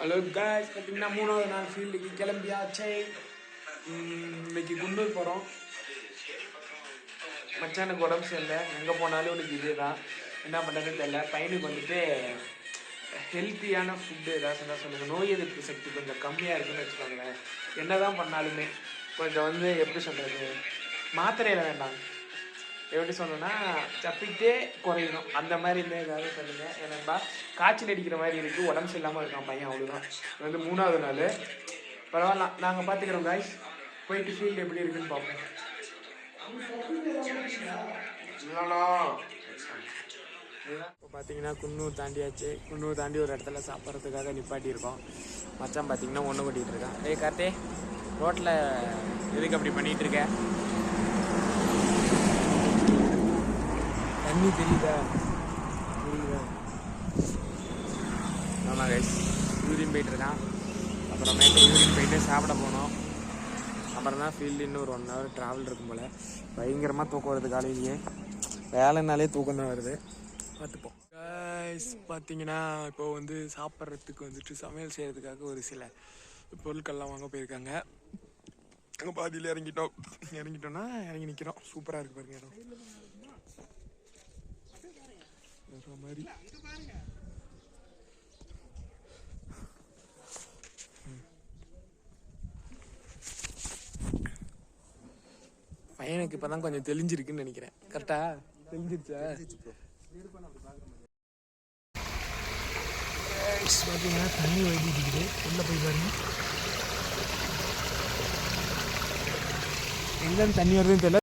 Hello guys, பார்த்தீங்கன்னா 3வது நாள் ஃபீல்டுக்கு கிளம்பியாச்சே. இன்னைக்கு குன்னூர் போகிறோம். மச்சானுக்கு உடம்பு சரியில்லை, எங்கே போனாலும் உனக்கு இதே தான். என்ன பண்ணுறதுன்னு தெரியல. பையனுக்கு வந்துட்டு ஹெல்த்தியான ஃபுட்டு ஏதாச்சும் தான் சொல்லுங்கள். நோய் எதிர்ப்பு சக்தி கொஞ்சம் கம்மியாக இருக்குன்னு வச்சுக்கோங்களேன். என்ன தான் பண்ணாலுமே கொஞ்சம் எப்படி சொல்கிறது, மாத்திரையில் வேண்டாம், எப்படி சொல்லணும்னா சப்பிக்கிட்டே குறையணும். அந்த மாதிரி இருந்தால் ஏதாவது சொல்லுங்கள். ஏன்னாப்பா காய்ச்சல் அடிக்கிற மாதிரி இருக்குது, உடம்பு சரியில்லாமல் இருக்கான் பையன், அவ்வளோதான். இது 3வது நாள். பரவாயில்ல, நாங்கள் பார்த்துக்கிறோம் காய்ஸ். போயிட்டு ஃபீல்டு எப்படி இருக்குன்னு பார்ப்போம். இப்போ பார்த்தீங்கன்னா குன்னூர் தாண்டியாச்சு. குன்னூர் தாண்டி ஒரு இடத்துல சாப்பிட்றதுக்காக நிப்பாட்டியிருக்கோம். மச்சான் பார்த்தீங்கன்னா ஒன்று கொட்டிகிட்டு இருக்கான். கார்த்தே, ரோட்டில் எதுக்கு அப்படி பண்ணிகிட்டு இருக்க? தண்ணி தெரியுதா? ஆமாம் கைஸ், யூரின் போயிட்டுருக்கான். அப்புறமேட்டு யூரின் போயிட்டு சாப்பிட போனோம். அப்புறம் தான் ஃபீல்டு இன்னும் ஒரு 1 hour ட்ராவல் இருக்கும் போல். பயங்கரமாக தூக்கம் வருது காலையிலேயே. வேலைனாலே தூக்கம் தான் வருது. பார்த்துப்போம் கைஸ். பார்த்தீங்கன்னா இப்போ சாப்பிட்றதுக்கு சமையல் செய்கிறதுக்காக ஒரு சில பொருட்கள்லாம் வாங்க போயிருக்காங்க. அங்கே பாதியில் இறங்கிட்டோன்னா இறங்கி நிற்கிறோம். சூப்பராக இருக்குது பாருங்க இடம். வேற மாதிரி பையனுக்கு இப்போதான் கொஞ்சம் தெளிஞ்சிருக்குன்னு நினைக்கிறேன். கரெக்டா தெளிஞ்சிருச்சா? பார்த்தீங்கன்னா தண்ணி வடிக்கிட்டு உள்ள போய் பாருங்க. எங்கேருந்து தண்ணி வருதுன்னு தெரியல.